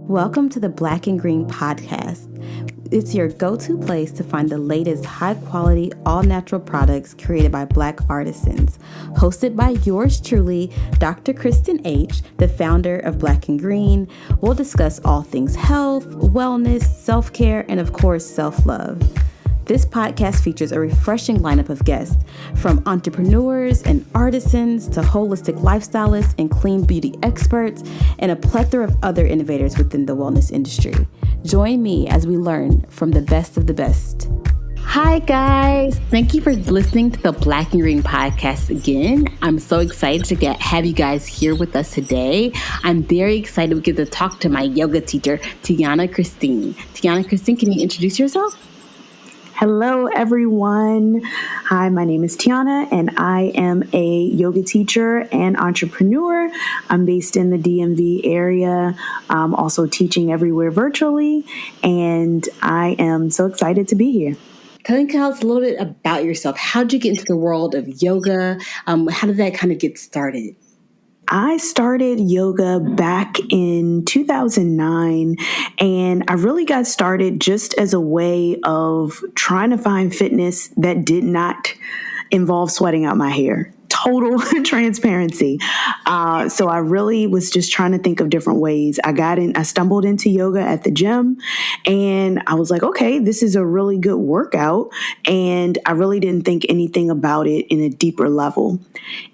Welcome to the Black and Green podcast. It's your go-to place to find the latest high-quality, all-natural products created by Black artisans. Hosted by yours truly, Dr. Kristen H., the founder of Black and Green. We'll discuss all things health, wellness, self-care, and of course, self-love. This podcast features a refreshing lineup of guests, from entrepreneurs and artisans to holistic lifestylists and clean beauty experts, and a plethora of other innovators within the wellness industry. Join me as we learn from the best of the best. Hi, guys. Thank you for listening to the Black and Green podcast again. I'm so excited to have you guys here with us today. I'm very excited we get to talk to my yoga teacher, Tiana Christine. Tiana Christine, can you introduce yourself? Hello, everyone. Hi, my name is Tiana, and I am a yoga teacher and entrepreneur. I'm based in the DMV area, also teaching everywhere virtually, and I am so excited to be here. Tell us a little bit about yourself. How did you get into the world of yoga? How did that kind of get started? I started yoga back in 2009, and I really got started just as a way of trying to find fitness that did not involve sweating out my hair. Total transparency. So I really was just trying to think of different ways. I stumbled into yoga at the gym, and I was like, okay, this is a really good workout. And I really didn't think anything about it in a deeper level.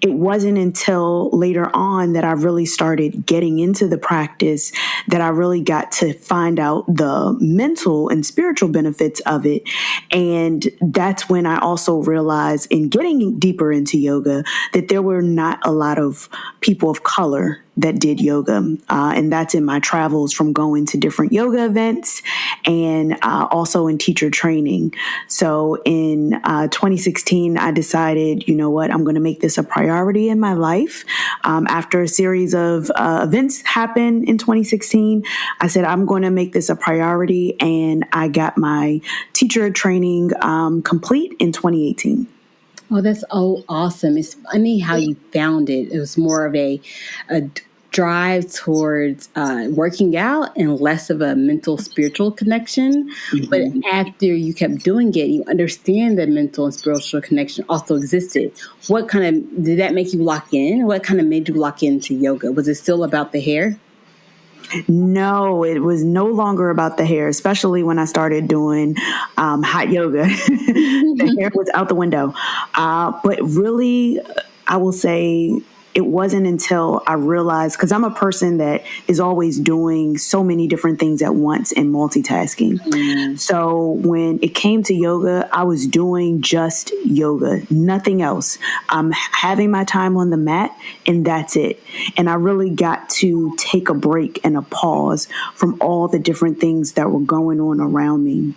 It wasn't until later on that I really started getting into the practice that I really got to find out the mental and spiritual benefits of it. And that's when I also realized, in getting deeper into yoga, that there were not a lot of people of color that did yoga. And that's in my travels from going to different yoga events and also in teacher training. So in 2016, I decided, you know what, I'm going to make this a priority in my life. After a series of events happened in 2016, I said, I'm going to make this a priority. And I got my teacher training complete in 2018. Oh, that's awesome. It's funny how you found it. It was more of a drive towards working out and less of a mental spiritual connection. Mm-hmm. But after you kept doing it, you understand that mental and spiritual connection also existed. What kind of, did that make you lock in? What kind of made you lock into yoga? Was it still about the hair? No, it was no longer about the hair, especially when I started doing hot yoga. The hair was out the window. But really, I will say it wasn't until I realized, because I'm a person that is always doing so many different things at once and multitasking. Mm-hmm. So when it came to yoga, I was doing just yoga, nothing else. I'm having my time on the mat, and that's it. And I really got to take a break and a pause from all the different things that were going on around me.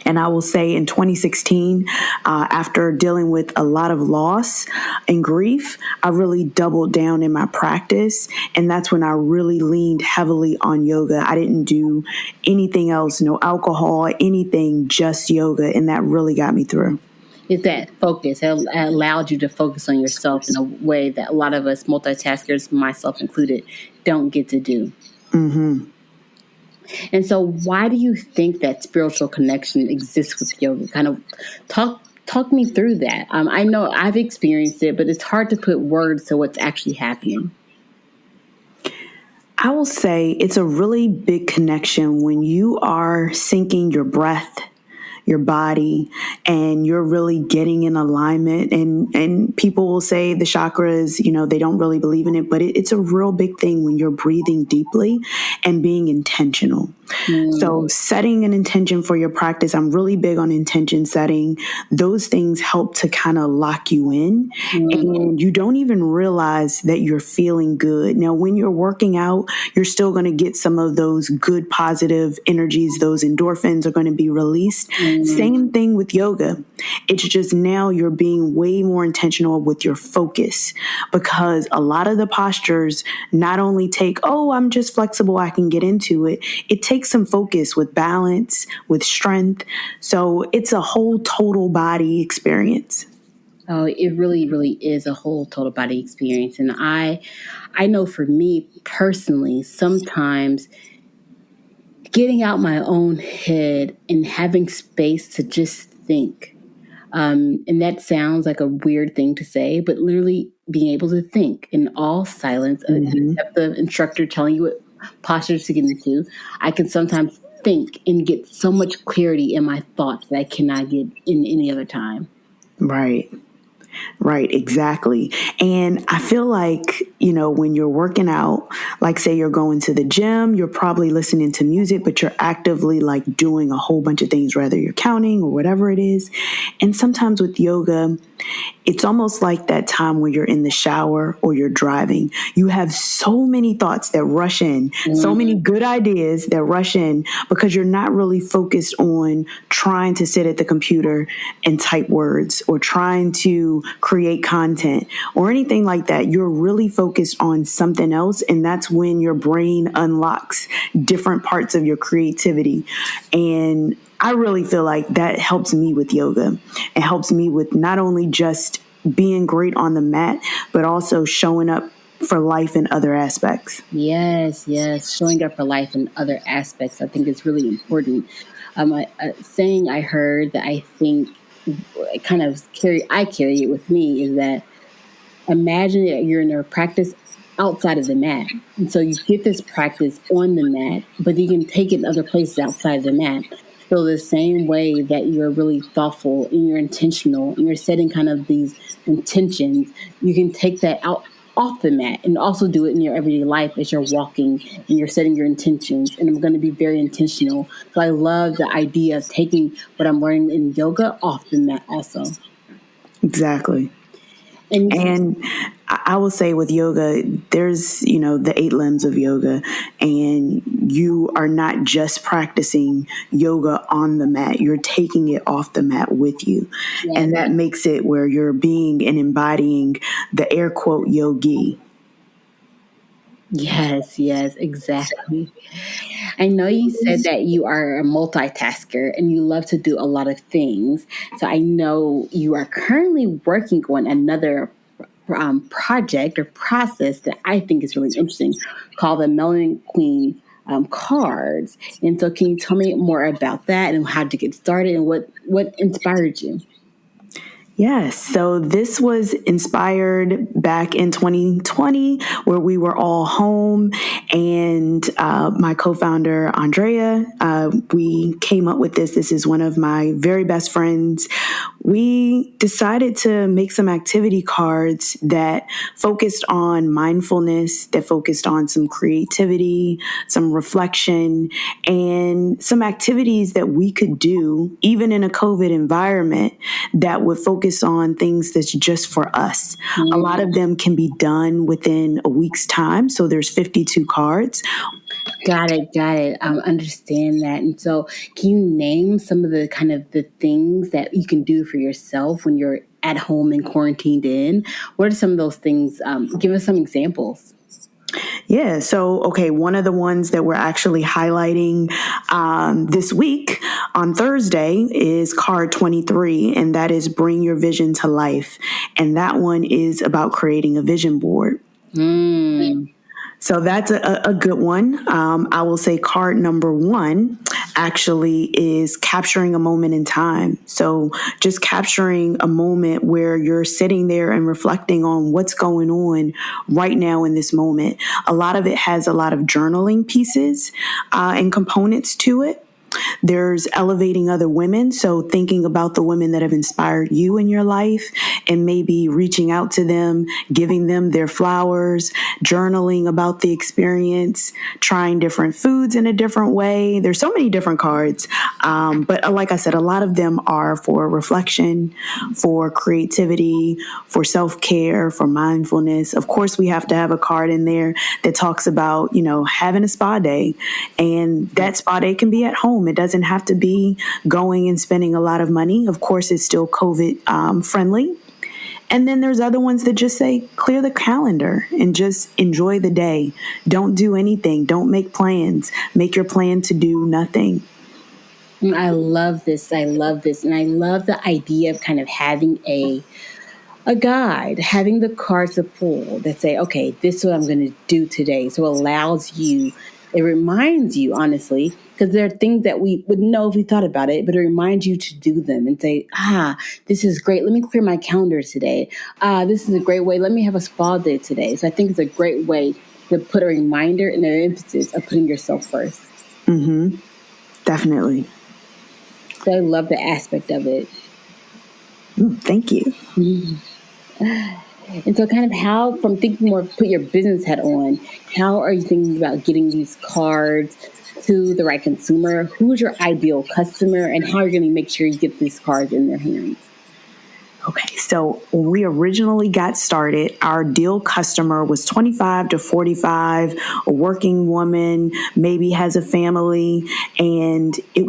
And I will say in 2016, after dealing with a lot of loss and grief, I really doubled down in my practice. And that's when I really leaned heavily on yoga. I didn't do anything else, no alcohol, anything, just yoga. And that really got me through. It's that focus. It allowed you to focus on yourself in a way that a lot of us multitaskers, myself included, don't get to do. Mm-hmm. And so why do you think that spiritual connection exists with yoga? Kind of talk me through that. I know I've experienced it, but it's hard to put words to what's actually happening. I will say it's a really big connection when you are syncing your breath, your body, and you're really getting in alignment. And people will say the chakras, they don't really believe in it, but it's a real big thing when you're breathing deeply and being intentional. So setting an intention for your practice, I'm really big on intention setting. Those things help to kind of lock you in, and you don't even realize that you're feeling good. Now, when you're working out, you're still going to get some of those good positive energies. Those endorphins are going to be released. Same thing with yoga. It's just now you're being way more intentional with your focus, because a lot of the postures not only take, I'm just flexible, I can get into it. It takes some focus with balance, with strength. So it's a whole total body experience. Oh, it really, really is a whole total body experience. And I know for me personally, sometimes getting out my own head and having space to just think. And that sounds like a weird thing to say, but literally being able to think in all silence, except the instructor telling you what postures to get into, I can sometimes think and get so much clarity in my thoughts that I cannot get in any other time. Right. Right, exactly. And I feel like, when you're working out, like say you're going to the gym, you're probably listening to music, but you're actively like doing a whole bunch of things, whether you're counting or whatever it is. And sometimes with yoga, it's almost like that time when you're in the shower or you're driving. You have so many thoughts that rush in, so many good ideas that rush in because you're not really focused on trying to sit at the computer and type words or trying to create content or anything like that. You're really focused on something else. And that's when your brain unlocks different parts of your creativity. And I really feel like that helps me with yoga. It helps me with not only just being great on the mat, but also showing up for life in other aspects. Yes, yes. Showing up for life in other aspects, I think is really important. A saying I heard that I think kind of I carry it with me is that imagine that you're in a practice outside of the mat. And so you get this practice on the mat, but you can take it in other places outside the mat. So the same way that you're really thoughtful and you're intentional and you're setting kind of these intentions, you can take that out off the mat and also do it in your everyday life as you're walking and you're setting your intentions. And I'm going to be very intentional. So I love the idea of taking what I'm learning in yoga off the mat also. Exactly. And I will say with yoga, there's, the 8 limbs of yoga, and you are not just practicing yoga on the mat. You're taking it off the mat with you. Yes. And that makes it where you're being and embodying the air quote yogi. Yes, exactly. I know you said that you are a multitasker and you love to do a lot of things. So I know you are currently working on another project or process that I think is really interesting called the Melanin Queen cards. And so can you tell me more about that and how to get started and what inspired you? Yes. So this was inspired back in 2020 where we were all home and my co-founder, Andrea, we came up with this. This is one of my very best friends. We decided to make some activity cards that focused on mindfulness, that focused on some creativity, some reflection, and some activities that we could do even in a COVID environment that would focus on things that's just for us. Mm-hmm. A lot of them can be done within a week's time. So there's 52 cards. Got it. Understand that. And so can you name some of the kind of the things that you can do for yourself when you're at home and quarantined in? What are some of those things? Give us some examples. Yeah. So, okay, one of the ones that we're actually highlighting this week on Thursday is card 23, and that is Bring Your Vision to Life. And that one is about creating a vision board. So that's a good one. I will say card number 1 actually is capturing a moment in time. So just capturing a moment where you're sitting there and reflecting on what's going on right now in this moment. A lot of it has a lot of journaling pieces and components to it. There's elevating other women. So thinking about the women that have inspired you in your life and maybe reaching out to them, giving them their flowers, journaling about the experience, trying different foods in a different way. There's so many different cards. But like I said, a lot of them are for reflection, for creativity, for self-care, for mindfulness. Of course, we have to have a card in there that talks about, having a spa day. And that spa day can be at home. It doesn't have to be going and spending a lot of money. Of course, it's still COVID friendly. And then there's other ones that just say, clear the calendar and just enjoy the day. Don't do anything. Don't make plans. Make your plan to do nothing. I love this. And I love the idea of kind of having a guide, having the cards to pull that say, okay, this is what I'm going to do today. So it allows you It reminds you, honestly, because there are things that we would know if we thought about it, but it reminds you to do them and say, this is great. Let me clear my calendar today. This is a great way. Let me have a spa day today. So I think it's a great way to put a reminder and an emphasis of putting yourself first. Mm-hmm. Definitely. So I love the aspect of it. Thank you. And so kind of how, from thinking more, put your business hat on, how are you thinking about getting these cards to the right consumer? Who's your ideal customer, and how are you going to make sure you get these cards in their hands? Okay, so when we originally got started, our deal customer was 25 to 45, a working woman, maybe has a family, and it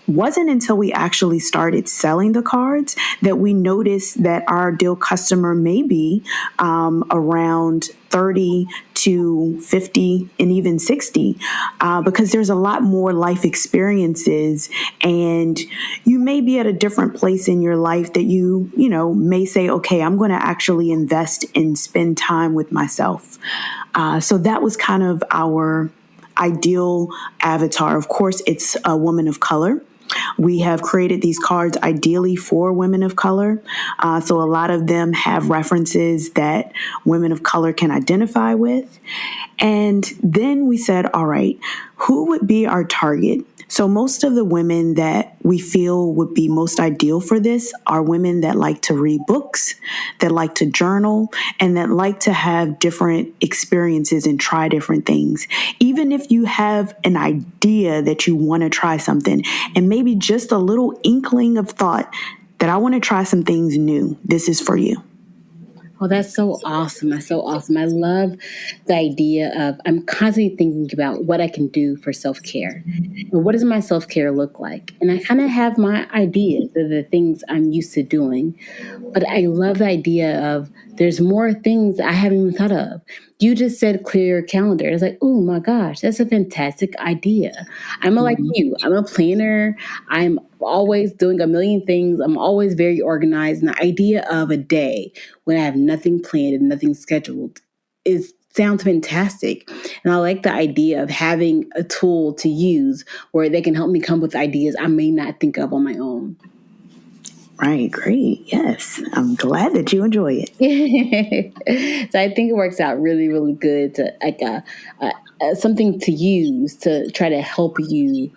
wasn't until we actually started selling the cards that we noticed that our deal customer may be around 30 to 50 and even 60 because there's a lot more life experiences, and you may be at a different place in your life that you may say, okay, I'm going to actually invest and spend time with myself. So that was kind of our ideal avatar. Of course, it's a woman of color. We have created these cards ideally for women of color. So a lot of them have references that women of color can identify with. And then we said, all right, who would be our target? So most of the women that we feel would be most ideal for this are women that like to read books, that like to journal, and that like to have different experiences and try different things. Even if you have an idea that you want to try something and maybe just a little inkling of thought that I want to try some things new, this is for you. Oh, that's so awesome. That's so awesome. I love the idea of I'm constantly thinking about what I can do for self-care. And what does my self-care look like? And I kind of have my ideas of the things I'm used to doing. But I love the idea of there's more things I haven't even thought of. You just said clear your calendar. It's like, oh my gosh, that's a fantastic idea. Like you. I'm a planner. I'm always doing a million things. I'm always very organized. And the idea of a day when I have nothing planned and nothing scheduled sounds fantastic. And I like the idea of having a tool to use where they can help me come with ideas I may not think of on my own. Right, great. Yes, I'm glad that you enjoy it. So I think it works out really, really good to like something to use to try to help you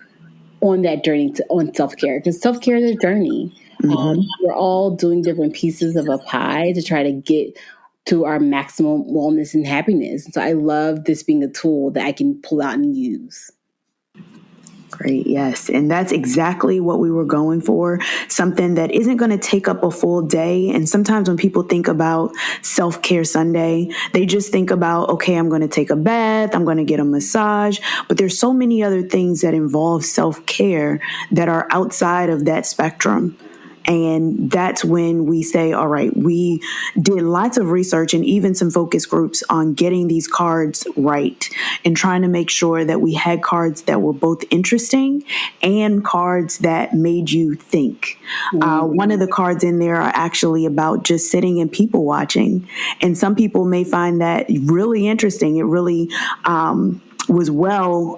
on that journey on self-care, because self-care is a journey. We're all doing different pieces of a pie to try to get to our maximum wellness and happiness. So I love this being a tool that I can pull out and use. Great, yes. And that's exactly what we were going for. Something that isn't going to take up a full day. And sometimes when people think about self-care Sunday, they just think about, okay, I'm going to take a bath, I'm going to get a massage. But there's so many other things that involve self-care that are outside of that spectrum. And that's when we say, all right, we did lots of research and even some focus groups on getting these cards right and trying to make sure that we had cards that were both interesting and cards that made you think. One of the cards in there are actually about just sitting and people watching. And some people may find that really interesting. It really, was well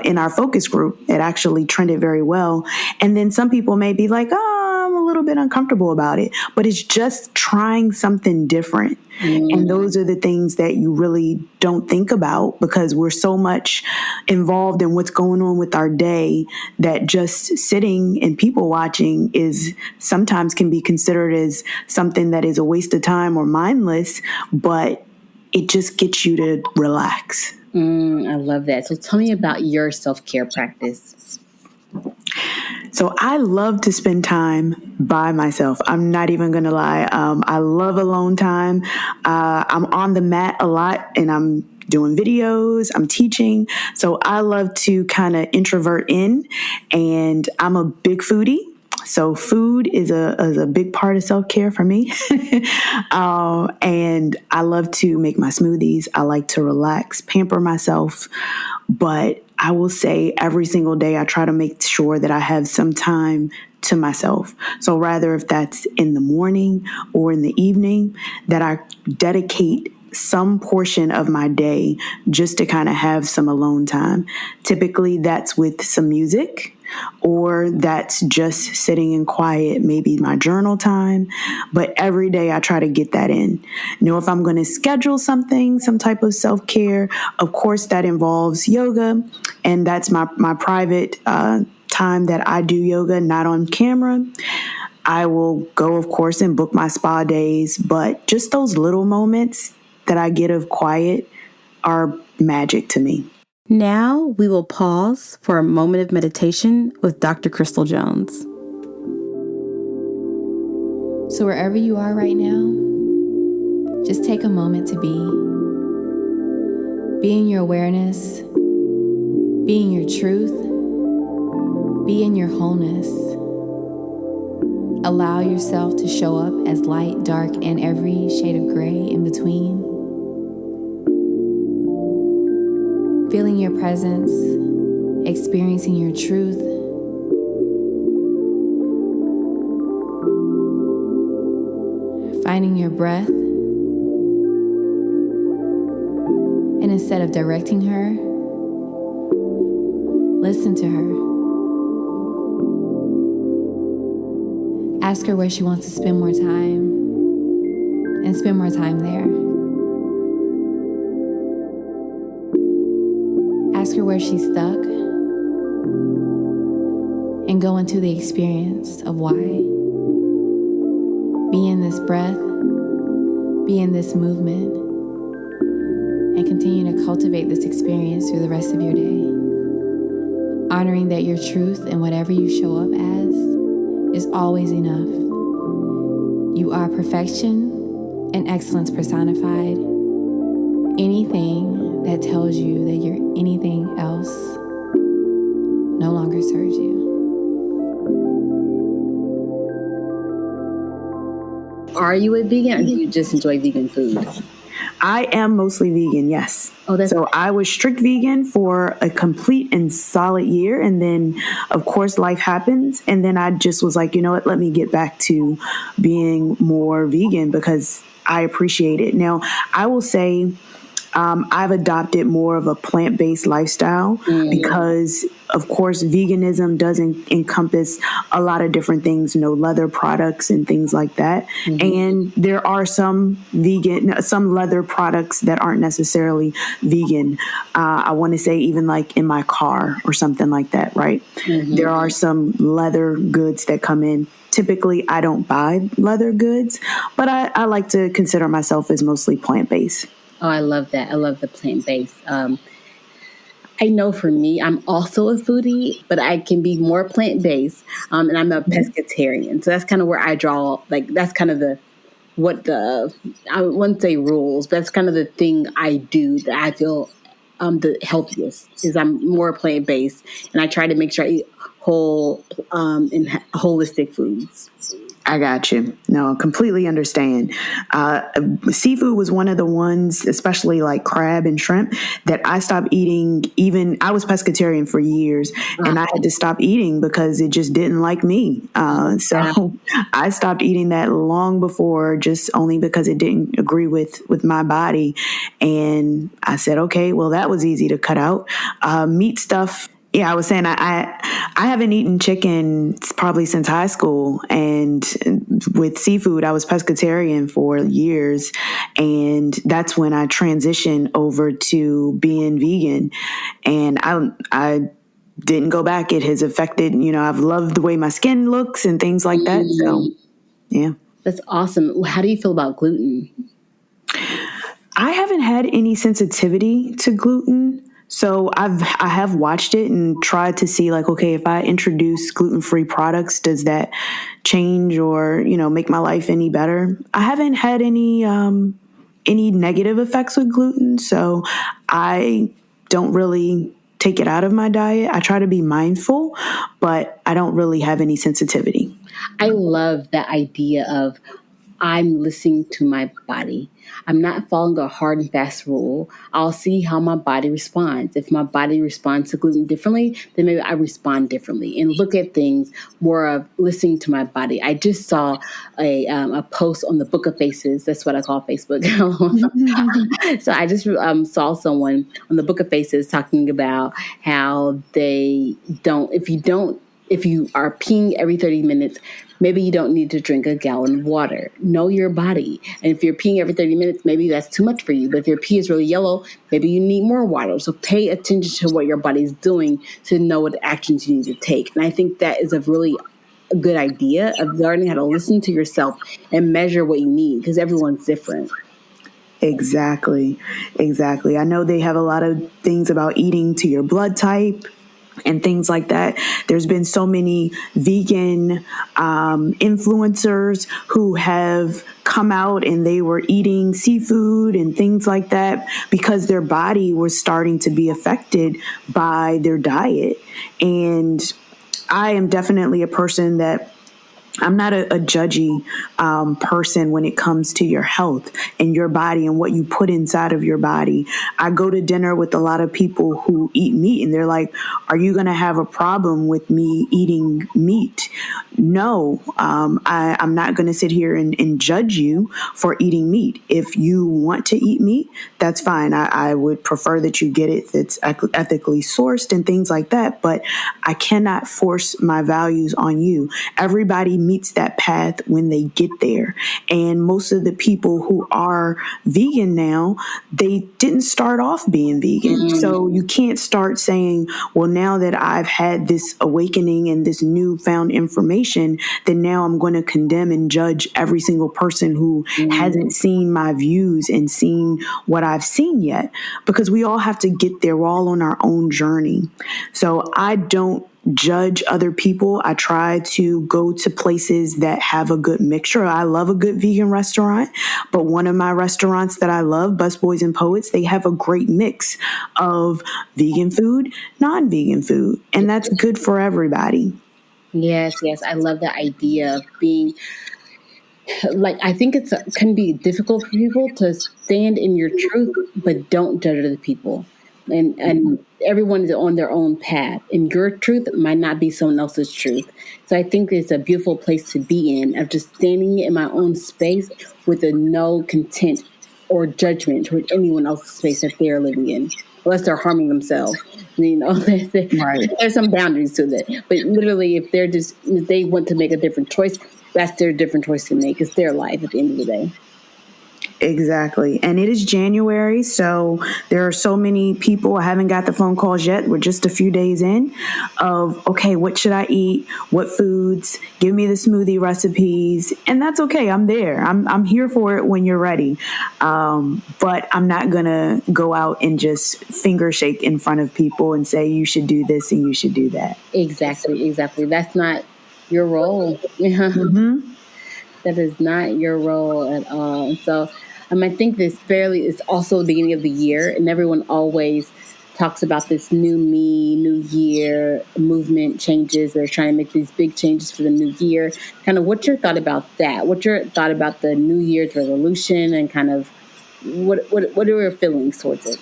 in our focus group. It actually trended very well. And then some people may be like, oh, I'm a little bit uncomfortable about it. But it's just trying something different. And those are the things that you really don't think about because we're so much involved in what's going on with our day that just sitting and people watching is sometimes can be considered as something that is a waste of time or mindless, but it just gets you to relax. I love that. So tell me about your self-care practice. So I love to spend time by myself. I'm not even going to lie. I love alone time. I'm on the mat a lot and I'm doing videos, I'm teaching. So I love to kind of introvert in, and I'm a big foodie. So food is a big part of self-care for me. And I love to make my smoothies. I like to relax, pamper myself. But I will say every single day I try to make sure that I have some time to myself. So rather if that's in the morning or in the evening, that I dedicate some portion of my day just to kind of have some alone time. Typically, that's with some music, or that's just sitting in quiet, maybe my journal time. But every day I try to get that in. If I'm going to schedule something, some type of self-care, of course that involves yoga, and that's my private time that I do yoga, not on camera. I will go, of course, and book my spa days, but just those little moments that I get of quiet are magic to me. Now we will pause for a moment of meditation with Dr. Crystal Jones. So wherever you are right now, just take a moment to be. Be in your awareness, be in your truth, be in your wholeness. Allow yourself to show up as light, dark, and every shade of gray in between. Feeling your presence, experiencing your truth. Finding your breath. And instead of directing her, listen to her. Ask her where she wants to spend more time, and spend more time there. Ask her where she's stuck, and go into the experience of why. Be in this breath, be in this movement, and continue to cultivate this experience through the rest of your day. Honoring that your truth and whatever you show up as is always enough. You are perfection and excellence personified. Anything that tells you that you're anything else no longer serves you. Are you a vegan, or do you just enjoy vegan food? I am mostly vegan, yes. So I was strict vegan for a complete and solid year. And then, of course, life happens. And then I just was like, you know what, let me get back to being more vegan because I appreciate it. Now, I will say I've adopted more of a plant-based lifestyle because, of course, veganism doesn't encompass a lot of different things, no leather products and things like that. And there are some leather products that aren't necessarily vegan. I want to say even like in my car or something like that, right? There are some leather goods that come in. Typically, I don't buy leather goods, but I like to consider myself as mostly plant-based. Oh, I love that. I love the plant-based. I know for me, I'm also a foodie, but I can be more plant-based. And I'm a pescatarian. So that's kind of where I draw, like, that's kind of I wouldn't say rules, but that's kind of the thing I do that I feel the healthiest is I'm more plant-based. And I try to make sure I eat whole and holistic foods. I got you. No, completely understand. Seafood was one of the ones, especially like crab and shrimp, that I stopped eating. I was pescatarian for years, and I had to stop eating because it just didn't like me. So I stopped eating that long before, just only because it didn't agree with my body. And I said, okay, well, that was easy to cut out. Meat stuff. Yeah, I was saying I haven't eaten chicken probably since high school, and with seafood, I was pescatarian for years, and that's when I transitioned over to being vegan, and I didn't go back. It has affected, I've loved the way my skin looks and things like that. So, yeah. That's awesome. How do you feel about gluten? I haven't had any sensitivity to gluten. So I have watched it and tried to see like, okay, if I introduce gluten-free products, does that change or, make my life any better? I haven't had any negative effects with gluten. So I don't really take it out of my diet. I try to be mindful, but I don't really have any sensitivity. I love that idea of I'm listening to my body. I'm not following a hard and fast rule. I'll see how my body responds. If my body responds to gluten differently, then maybe I respond differently and look at things more of listening to my body. I just saw a post on the Book of Faces. That's what I call Facebook. So I just saw someone on the Book of Faces talking about how they don't, if you are peeing every 30 minutes, maybe you don't need to drink a gallon of water. Know your body. And if you're peeing every 30 minutes, maybe that's too much for you. But if your pee is really yellow, maybe you need more water. So pay attention to what your body's doing to know what actions you need to take. And I think that is a really good idea of learning how to listen to yourself and measure what you need, because everyone's different. Exactly. I know they have a lot of things about eating to your blood type and things like that. There's been so many vegan influencers who have come out and they were eating seafood and things like that because their body was starting to be affected by their diet. And I am definitely a person that I'm not a judgy person when it comes to your health and your body and what you put inside of your body. I go to dinner with a lot of people who eat meat and they're like, are you going to have a problem with me eating meat? No, I'm not going to sit here and judge you for eating meat. If you want to eat meat, that's fine. I would prefer that you get it that's ethically sourced and things like that, but I cannot force my values on you. Everybody meets that path when they get there. And most of the people who are vegan now, they didn't start off being vegan. So you can't start saying, well, now that I've had this awakening and this newfound information, then now I'm going to condemn and judge every single person who hasn't seen my views and seen what I've seen yet, because we all have to get there. We're all on our own journey. So I don't judge other people. I try to go to places that have a good mixture. I love a good vegan restaurant, but one of my restaurants that I love, Busboys and Poets, they have a great mix of vegan food, non-vegan food, and that's good for everybody. Yes, I love the idea of being like, I think can be difficult for people to stand in your truth, but don't judge other people. And everyone is on their own path, and your truth might not be someone else's truth. So I think it's a beautiful place to be in, of just standing in my own space with a no content or judgment toward anyone else's space that they're living in, unless they're harming themselves. Right. There's some boundaries to that. But literally, if they want to make a different choice, that's their different choice to make. It's their life at the end of the day. Exactly. And it is January, so there are so many people. I haven't got the phone calls yet. We're just a few days in of, okay, what should I eat? What foods? Give me the smoothie recipes. And that's okay. I'm there. I'm here for it when you're ready. But I'm not going to go out and just finger shake in front of people and say, you should do this and you should do that. Exactly. That's not your role. Mm-hmm. That is not your role at all. So I think it's also the beginning of the year, and everyone always talks about this new me, new year movement changes. They're trying to make these big changes for the new year. Kind of, what's your thought about that? What's your thought about the New Year's resolution, and kind of what are your feelings towards it?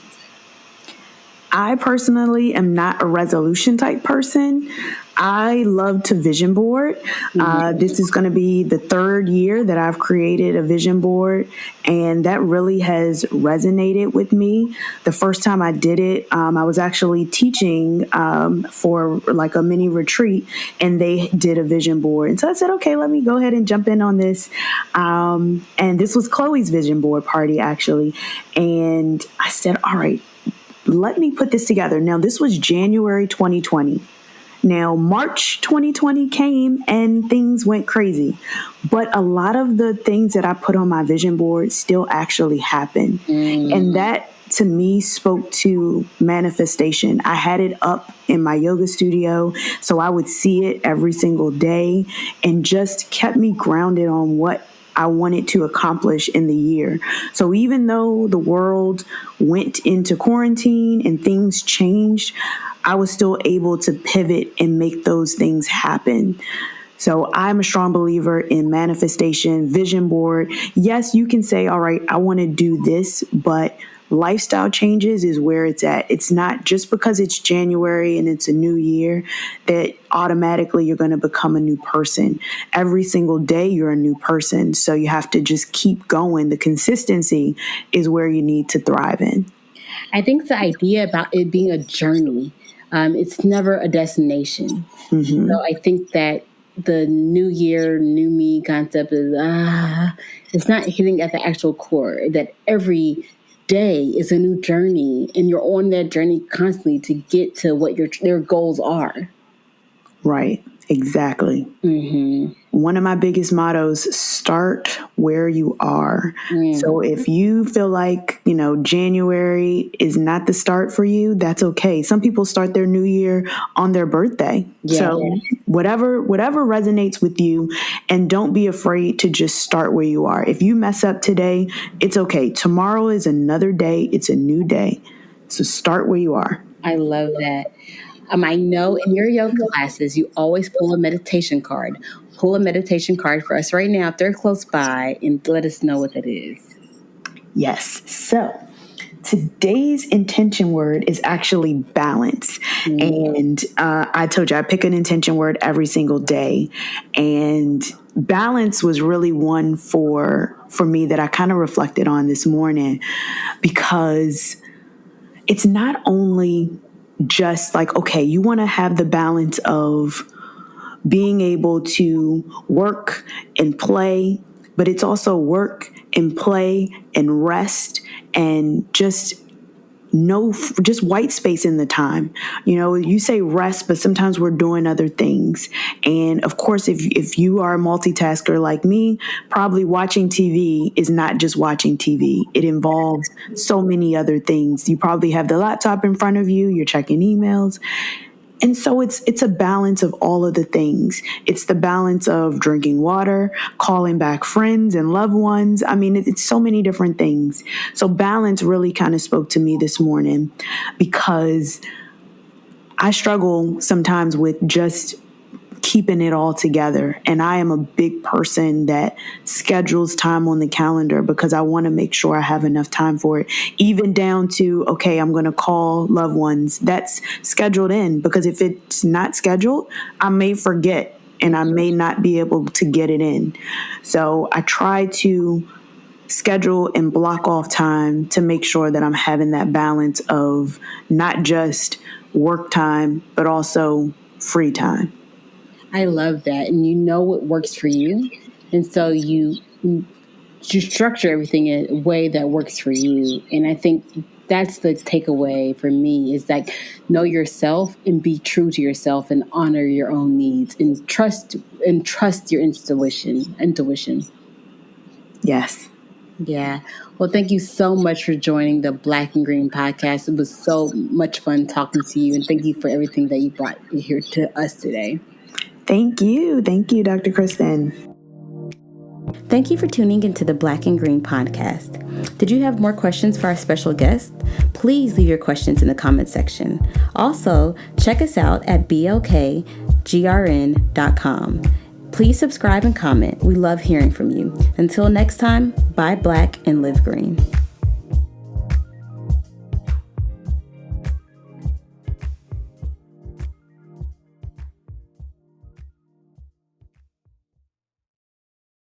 I personally am not a resolution type person. I love to vision board. This is going to be the third year that I've created a vision board, and that really has resonated with me. The first time I did it, I was actually teaching for like a mini retreat, and they did a vision board. And so I said, okay, let me go ahead and jump in on this. And this was Chloe's vision board party, actually. And I said, all right, let me put this together. Now, this was January 2020. Now, March 2020 came and things went crazy. But a lot of the things that I put on my vision board still actually happened. And that, to me, spoke to manifestation. I had it up in my yoga studio, so I would see it every single day, and just kept me grounded on what I wanted to accomplish in the year. So even though the world went into quarantine and things changed, I was still able to pivot and make those things happen. So I'm a strong believer in manifestation, vision board. Yes, you can say, all right, I want to do this, but lifestyle changes is where it's at. It's not just because it's January and it's a new year that automatically you're going to become a new person. Every single day you're a new person. So you have to just keep going. The consistency is where you need to thrive in. I think the idea about it being a journey, it's never a destination. So I think that the new year, new me concept is, it's not hitting at the actual core, that every day is a new journey and you're on that journey constantly to get to what your goals are. Right. Exactly. One of my biggest mottos, start where you are. So if you feel like, January is not the start for you, that's okay. Some people start their new year on their birthday. Yeah. So whatever resonates with you, and don't be afraid to just start where you are. If you mess up today, it's okay. Tomorrow is another day. It's a new day. So start where you are. I love that. I know in your yoga classes, you always pull a meditation card. Pull a meditation card for us right now if they're close by and let us know what that is. Yes. So today's intention word is actually balance. And I told you I pick an intention word every single day. And balance was really one for me that I kind of reflected on this morning, because it's not only just like, okay, you want to have the balance of being able to work and play, but it's also work and play and rest and just white space in the time. You say rest, but sometimes we're doing other things. And of course, if you are a multitasker like me, probably watching TV is not just watching TV. It involves so many other things. You probably have the laptop in front of you, you're checking emails. And so it's a balance of all of the things. It's the balance of drinking water, calling back friends and loved ones. I mean, it's so many different things. So balance really kind of spoke to me this morning, because I struggle sometimes with just keeping it all together. And I am a big person that schedules time on the calendar because I want to make sure I have enough time for it, even down to, okay, I'm going to call loved ones. That's scheduled in, because if it's not scheduled, I may forget and I may not be able to get it in. So I try to schedule and block off time to make sure that I'm having that balance of not just work time, but also free time. I love that. And you know what works for you. And so you structure everything in a way that works for you. And I think that's the takeaway for me, is like, know yourself and be true to yourself and honor your own needs and trust your intuition. Yes. Yeah. Well, thank you so much for joining the Black and Green podcast. It was so much fun talking to you, and thank you for everything that you brought here to us today. Thank you. Thank you, Dr. Kristen. Thank you for tuning into the Black and Green podcast. Did you have more questions for our special guest? Please leave your questions in the comment section. Also, check us out at blkgrn.com. Please subscribe and comment. We love hearing from you. Until next time, buy Black and live green.